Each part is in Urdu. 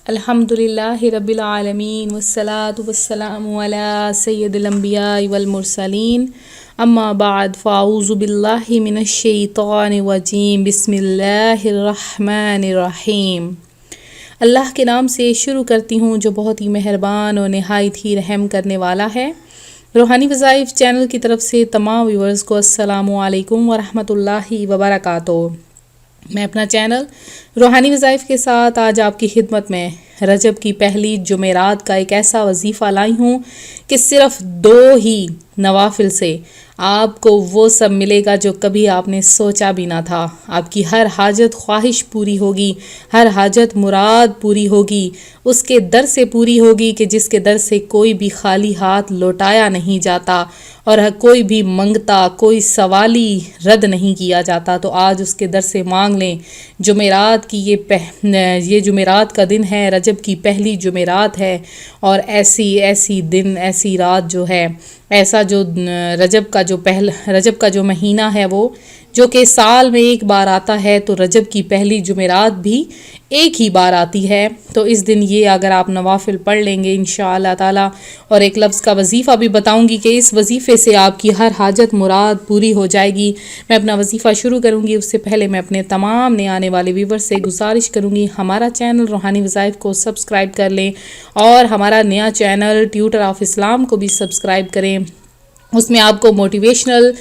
الحمدللہ رب العالمین والصلاة والسلام علی سید الانبیاء والمرسلین اما بعد فاعوذ باللہ من الشیطان الرجیم بسم اللہ الرحمن الرحیم۔ اللہ کے نام سے شروع کرتی ہوں جو بہت ہی مہربان اور نہایت ہی رحم کرنے والا ہے۔ روحانی وظائف چینل کی طرف سے تمام ویورز کو السلام علیکم ورحمۃ اللہ وبرکاتہ۔ میں اپنا چینل روحانی وظائف کے ساتھ آج آپ کی خدمت میں رجب کی پہلی جمعرات کا ایک ایسا وظیفہ لائی ہوں کہ صرف 2 ہی نوافل سے آپ کو وہ سب ملے گا جو کبھی آپ نے سوچا بھی نہ تھا۔ آپ کی ہر حاجت خواہش پوری ہوگی، ہر حاجت مراد پوری ہوگی، اس کے در سے پوری ہوگی کہ جس کے در سے کوئی بھی خالی ہاتھ لوٹایا نہیں جاتا اور کوئی بھی منگتا، کوئی سوالی رد نہیں کیا جاتا۔ تو آج اس کے در سے مانگ لیں۔ جمعرات کی یہ جمعرات کا دن ہے، رجب کی پہلی جمعرات ہے، اور ایسی دن ایسی رات جو ہے، ایسا جو رجب کا جو مہینہ ہے وہ جو کہ سال میں ایک بار آتا ہے، تو رجب کی پہلی جمعرات بھی ایک ہی بار آتی ہے۔ تو اس دن یہ اگر آپ نوافل پڑھ لیں گے انشاءاللہ تعالی، اور ایک لفظ کا وظیفہ بھی بتاؤں گی کہ اس وظیفے سے آپ کی ہر حاجت مراد پوری ہو جائے گی۔ میں اپنا وظیفہ شروع کروں گی، اس سے پہلے میں اپنے تمام نئے آنے والے ویور سے گزارش کروں گی ہمارا چینل روحانی وظائف کو سبسکرائب کر لیں، اور ہمارا نیا چینل ٹیوٹر آف اسلام کو بھی سبسکرائب کریں۔ اس میں آپ کو موٹیویشنل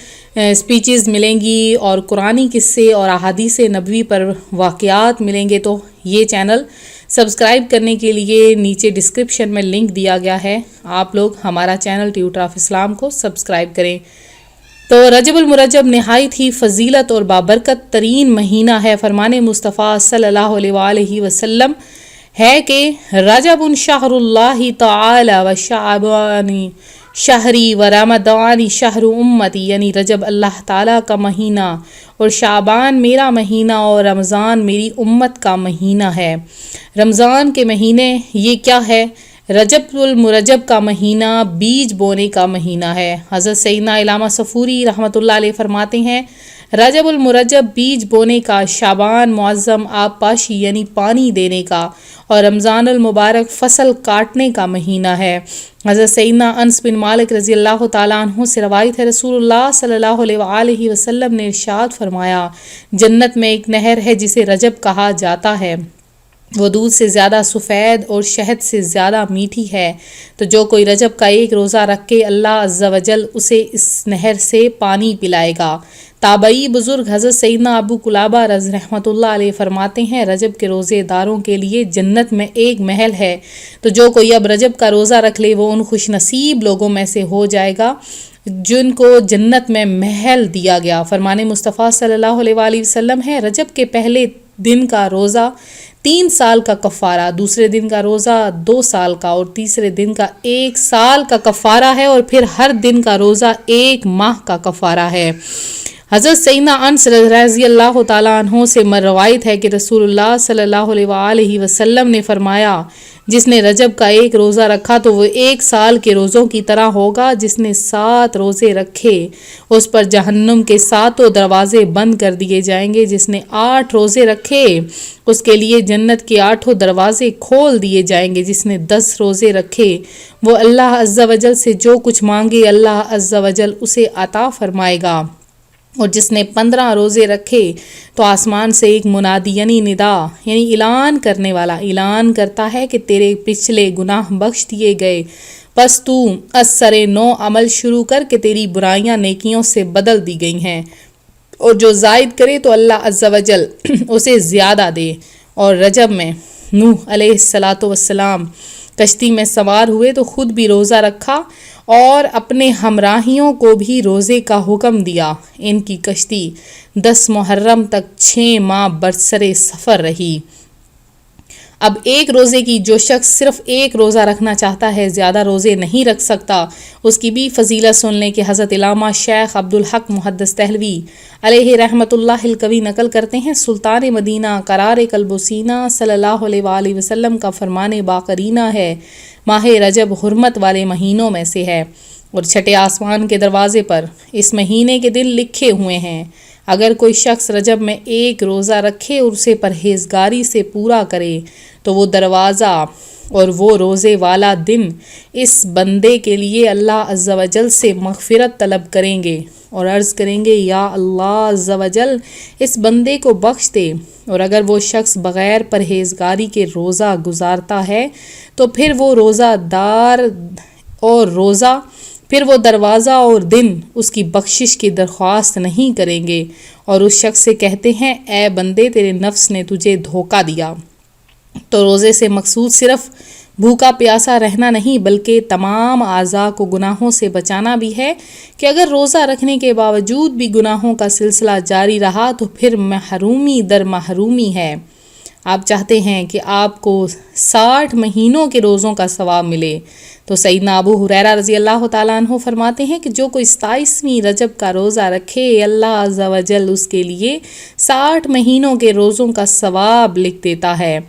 سپیچز ملیں گی اور قرآنی قصے اور احادیث نبوی پر واقعات ملیں گے۔ تو یہ چینل سبسکرائب کرنے کے لیے نیچے ڈسکرپشن میں لنک دیا گیا ہے، آپ لوگ ہمارا چینل ٹیوٹر آف اسلام کو سبسکرائب کریں۔ تو رجب المرجب نہایت ہی فضیلت اور بابرکت ترین مہینہ ہے۔ فرمان مصطفیٰ صلی اللہ علیہ وآلہ وسلم ہے کہ رجب شہر اللہ تعالی و شعبان شہری و رمضان شہر امتی، یعنی رجب اللہ تعالیٰ کا مہینہ اور شعبان میرا مہینہ اور رمضان میری امت کا مہینہ ہے۔ رمضان کے مہینے یہ کیا ہے؟ رجب المرجب کا مہینہ بیج بونے کا مہینہ ہے۔ حضرت سیدنا علامہ صفوری رحمۃ اللہ علیہ فرماتے ہیں رجب المرجب بیج بونے کا، شعبان معظم آب پاشی یعنی پانی دینے کا، اور رمضان المبارک فصل کاٹنے کا مہینہ ہے۔ حضرت سیدنا انس بن مالک رضی اللہ تعالیٰ عنہ سے روایت ہے، رسول اللہ صلی اللہ علیہ وآلہ وسلم نے ارشاد فرمایا، جنت میں ایک نہر ہے جسے رجب کہا جاتا ہے، وہ دودھ سے زیادہ سفید اور شہد سے زیادہ میٹھی ہے۔ تو جو کوئی رجب کا ایک روزہ رکھ کے اللہ عز و جل اسے اس نہر سے پانی پلائے گا۔ تابعی بزرگ حضرت سیدنا ابو قلابہ رحمۃ اللہ علیہ فرماتے ہیں رجب کے روزے داروں کے لیے جنت میں ایک محل ہے۔ تو جو کوئی اب رجب کا روزہ رکھ لے وہ ان خوش نصیب لوگوں میں سے ہو جائے گا جن کو جنت میں محل دیا گیا۔ فرمان مصطفیٰ صلی اللہ علیہ وآلہ وسلم ہے رجب کے پہلے دن کا روزہ 3 سال کا کفارہ، دوسرے دن کا روزہ 2 سال کا، اور تیسرے دن کا 1 سال کا کفارہ ہے، اور پھر ہر دن کا روزہ 1 ماہ کا کفارہ ہے۔ حضرت سیدنا انس رضی اللہ تعالیٰ عنہ سے روایت ہے کہ رسول اللہ صلی اللہ علیہ وآلہ وسلم نے فرمایا جس نے رجب کا ایک روزہ رکھا تو وہ 1 سال کے روزوں کی طرح ہوگا، جس نے 7 روزے رکھے اس پر جہنم کے 7 دروازے بند کر دیے جائیں گے، جس نے 8 روزے رکھے اس کے لیے جنت کے 8 دروازے کھول دیے جائیں گے، جس نے 10 روزے رکھے وہ اللہ عز و جل سے جو کچھ مانگے اللہ عز و جل اسے عطا فرمائے گا، اور جس نے 15 روزے رکھے تو آسمان سے ایک منادی یعنی ندا یعنی اعلان کرنے والا اعلان کرتا ہے کہ تیرے پچھلے گناہ بخش دیے گئے، پس تو از سر نو عمل شروع کر کے تیری برائیاں نیکیوں سے بدل دی گئی ہیں، اور جو زائد کرے تو اللہ عز و جل اسے زیادہ دے۔ اور رجب میں نوح علیہ السلام کشتی میں سوار ہوئے تو خود بھی روزہ رکھا اور اپنے ہمراہیوں کو بھی روزے کا حکم دیا۔ ان کی کشتی 10 محرم تک 6 ماہ برسر سفر رہی۔ اب ایک روزے کی جو شخص صرف ایک روزہ رکھنا چاہتا ہے، زیادہ روزے نہیں رکھ سکتا، اس کی بھی فضیلت سن لیں کہ حضرت علامہ شیخ عبدالحق محدث دہلوی علیہ رحمۃ اللہ القوی نقل کرتے ہیں سلطان مدینہ قرار قلب و سینہ صلی اللہ علیہ وآلہ وسلم کا فرمان باقرینہ ہے، ماہ رجب حرمت والے مہینوں میں سے ہے، اور چھٹے آسمان کے دروازے پر اس مہینے کے دن لکھے ہوئے ہیں، اگر کوئی شخص رجب میں ایک روزہ رکھے اور اسے پرہیزگاری سے پورا کرے تو وہ دروازہ اور وہ روزے والا دن اس بندے کے لیے اللہ عز و جل سے مغفرت طلب کریں گے اور عرض کریں گے یا اللہ عز و جل اس بندے کو بخش دے۔ اور اگر وہ شخص بغیر پرہیزگاری کے روزہ گزارتا ہے تو پھر وہ دروازہ اور دن اس کی بخشش کی درخواست نہیں کریں گے اور اس شخص سے کہتے ہیں اے بندے تیرے نفس نے تجھے دھوکہ دیا۔ تو روزے سے مقصود صرف بھوکا پیاسا رہنا نہیں بلکہ تمام اعضاء کو گناہوں سے بچانا بھی ہے کہ اگر روزہ رکھنے کے باوجود بھی گناہوں کا سلسلہ جاری رہا تو پھر محرومی در محرومی ہے۔ آپ چاہتے ہیں کہ آپ کو 60 مہینوں کے روزوں کا ثواب ملے تو سیدنا ابو ہریرہ رضی اللہ تعالیٰ عنہ فرماتے ہیں کہ جو کوئی 27ویں رجب کا روزہ رکھے اللہ عز و جل اس کے لیے 60 مہینوں کے روزوں کا ثواب لکھ دیتا ہے۔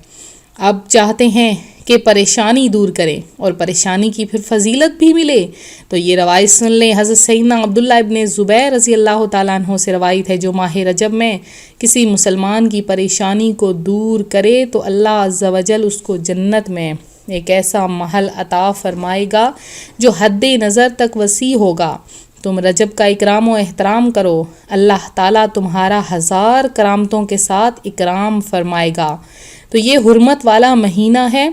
اب چاہتے ہیں کہ پریشانی دور کریں اور پریشانی کی پھر فضیلت بھی ملے تو یہ روایت سن لیں۔ حضرت سیدنا عبداللہ ابن زبیر رضی اللہ تعالیٰ عنہ سے روایت ہے جو ماہ رجب میں کسی مسلمان کی پریشانی کو دور کرے تو اللہ عز و جل اس کو جنت میں ایک ایسا محل عطا فرمائے گا جو حد نظر تک وسیع ہوگا۔ تم رجب کا اکرام و احترام کرو، اللہ تعالیٰ تمہارا 1000 کرامتوں کے ساتھ اکرام فرمائے گا۔ تو یہ حرمت والا مہینہ ہے۔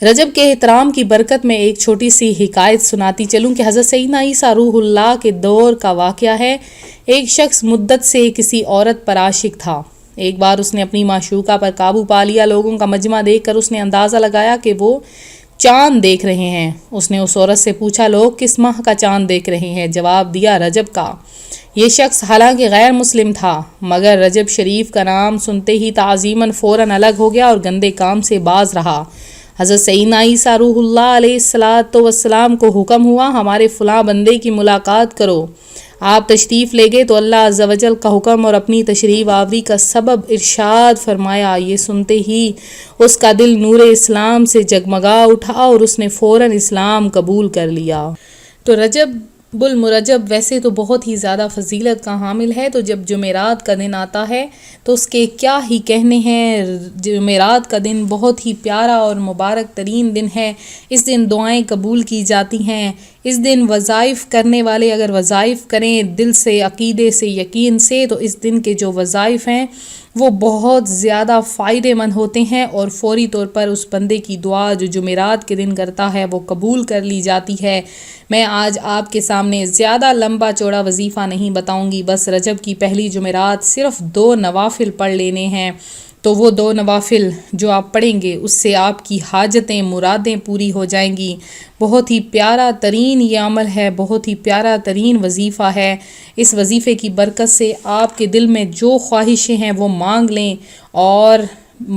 رجب کے احترام کی برکت میں ایک چھوٹی سی حکایت سناتی چلوں کہ حضرت سیدنا عیسیٰ روح اللہ کے دور کا واقعہ ہے۔ ایک شخص مدت سے کسی عورت پر عاشق تھا۔ ایک بار اس نے اپنی معشوقہ پر قابو پا لیا۔ لوگوں کا مجمع دیکھ کر اس نے اندازہ لگایا کہ وہ چاند دیکھ رہے ہیں۔ اس نے اس عورت سے پوچھا لوگ کس ماہ کا چاند دیکھ رہے ہیں؟ جواب دیا رجب کا۔ یہ شخص حالانکہ غیر مسلم تھا مگر رجب شریف کا نام سنتے ہی تعظیماً فوراً الگ ہو گیا اور گندے کام سے باز رہا۔ حضرت سیدنا عیسیٰ روح اللہ علیہ السلام کو حکم ہوا ہمارے فلاں بندے کی ملاقات کرو۔ آپ تشریف لے گئے تو اللہ عز و جل کا حکم اور اپنی تشریف آوری کا سبب ارشاد فرمایا۔ یہ سنتے ہی اس کا دل نور اسلام سے جگمگا اٹھا اور اس نے فوراً اسلام قبول کر لیا۔ تو رجب المرجب ویسے تو بہت ہی زیادہ فضیلت کا حامل ہے، تو جب جمعرات کا دن آتا ہے تو اس کے کیا ہی کہنے ہیں۔ جمعرات کا دن بہت ہی پیارا اور مبارک ترین دن ہے۔ اس دن دعائیں قبول کی جاتی ہیں۔ اس دن وظائف کرنے والے اگر وظائف کریں دل سے، عقیدے سے، یقین سے، تو اس دن کے جو وظائف ہیں وہ بہت زیادہ فائدے مند ہوتے ہیں اور فوری طور پر اس بندے کی دعا جو جمعرات کے دن کرتا ہے وہ قبول کر لی جاتی ہے۔ میں آج آپ کے سامنے زیادہ لمبا چوڑا وظیفہ نہیں بتاؤں گی، بس رجب کی پہلی جمعرات صرف 2 نوافل پڑھ لینے ہیں۔ تو وہ 2 نوافل جو آپ پڑھیں گے اس سے آپ کی حاجتیں مرادیں پوری ہو جائیں گی۔ بہت ہی پیارا ترین یہ عمل ہے، بہت ہی پیارا ترین وظیفہ ہے۔ اس وظیفے کی برکت سے آپ کے دل میں جو خواہشیں ہیں وہ مانگ لیں اور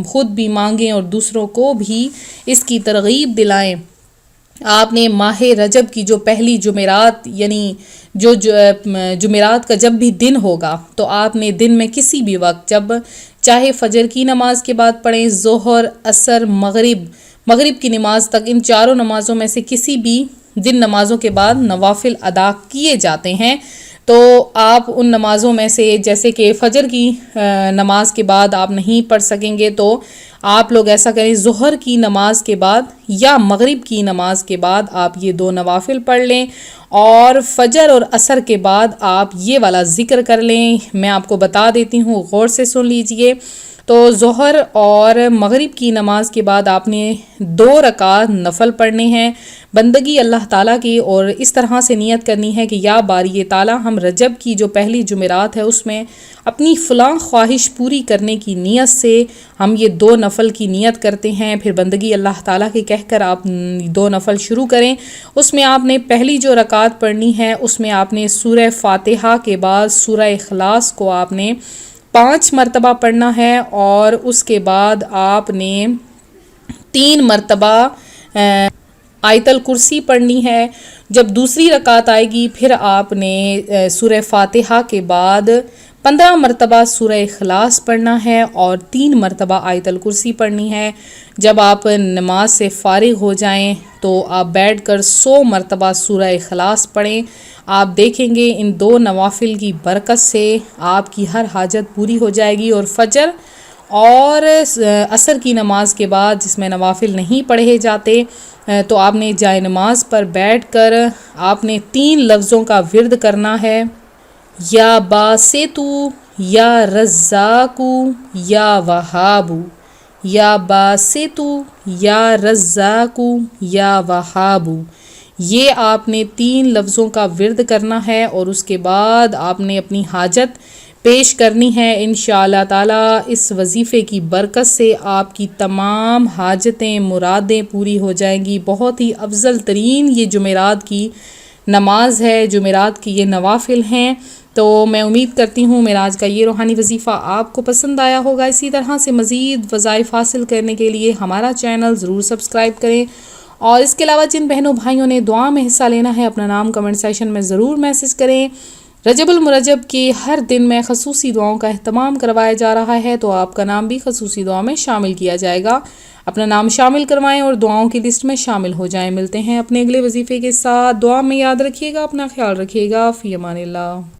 خود بھی مانگیں اور دوسروں کو بھی اس کی ترغیب دلائیں۔ آپ نے ماہ رجب کی جو پہلی جمعرات یعنی جو جمعرات کا جب بھی دن ہوگا تو آپ نے دن میں کسی بھی وقت جب چاہے فجر کی نماز کے بعد پڑھیں، ظہر، عصر، مغرب کی نماز تک، ان 4 نمازوں میں سے کسی بھی دن نمازوں کے بعد نوافل ادا کیے جاتے ہیں۔ تو آپ ان نمازوں میں سے جیسے کہ فجر کی نماز کے بعد آپ نہیں پڑھ سکیں گے تو آپ لوگ ایسا کریں ظہر کی نماز کے بعد یا مغرب کی نماز کے بعد آپ یہ 2 نوافل پڑھ لیں اور فجر اور عصر کے بعد آپ یہ والا ذکر کر لیں۔ میں آپ کو بتا دیتی ہوں، غور سے سن لیجئے۔ تو ظہر اور مغرب کی نماز کے بعد آپ نے 2 رکعت نفل پڑھنے ہیں بندگی اللہ تعالیٰ کی، اور اس طرح سے نیت کرنی ہے کہ یا باری تعالیٰ ہم رجب کی جو پہلی جمعرات ہے اس میں اپنی فلاں خواہش پوری کرنے کی نیت سے ہم یہ 2 نفل کی نیت کرتے ہیں۔ پھر بندگی اللہ تعالیٰ کی کہہ کر آپ 2 نفل شروع کریں۔ اس میں آپ نے پہلی جو رکعت پڑھنی ہے اس میں آپ نے سورہ فاتحہ کے بعد سورہ اخلاص کو آپ نے 5 مرتبہ پڑھنا ہے اور اس کے بعد آپ نے 3 مرتبہ آیت الکرسی پڑھنی ہے۔ جب دوسری رکعت آئے گی پھر آپ نے سورہ فاتحہ کے بعد 15 مرتبہ سورہ اخلاص پڑھنا ہے اور 3 مرتبہ آیت الکرسی پڑھنی ہے۔ جب آپ نماز سے فارغ ہو جائیں تو آپ بیٹھ کر 100 مرتبہ سورہ اخلاص پڑھیں۔ آپ دیکھیں گے ان 2 نوافل کی برکت سے آپ کی ہر حاجت پوری ہو جائے گی۔ اور فجر اور عصر کی نماز کے بعد جس میں نوافل نہیں پڑھے جاتے تو آپ نے جائے نماز پر بیٹھ کر آپ نے 3 لفظوں کا ورد کرنا ہے، یا باسطو، یا رزاقو، یا وہابو، یا باسطو، یا رزاقو، یا وہابو۔ یہ آپ نے 3 لفظوں کا ورد کرنا ہے اور اس کے بعد آپ نے اپنی حاجت پیش کرنی ہے۔ انشاءاللہ تعالیٰ اس وظیفے کی برکت سے آپ کی تمام حاجتیں مرادیں پوری ہو جائیں گی۔ بہت ہی افضل ترین یہ جمعرات کی نماز ہے، جمعرات کی یہ نوافل ہیں۔ تو میں امید کرتی ہوں میرا آج کا یہ روحانی وظیفہ آپ کو پسند آیا ہوگا۔ اسی طرح سے مزید وظائف حاصل کرنے کے لیے ہمارا چینل ضرور سبسکرائب کریں، اور اس کے علاوہ جن بہنوں بھائیوں نے دعا میں حصہ لینا ہے اپنا نام کمنٹ سیکشن میں ضرور میسج کریں۔ رجب المرجب کی ہر دن میں خصوصی دعاؤں کا اہتمام کروایا جا رہا ہے، تو آپ کا نام بھی خصوصی دعا میں شامل کیا جائے گا۔ اپنا نام شامل کروائیں اور دعاؤں کی لسٹ میں شامل ہو جائیں۔ ملتے ہیں اپنے اگلے وظیفے کے ساتھ، دعا میں یاد رکھیے گا، اپنا خیال رکھیے گا، فی امان اللہ۔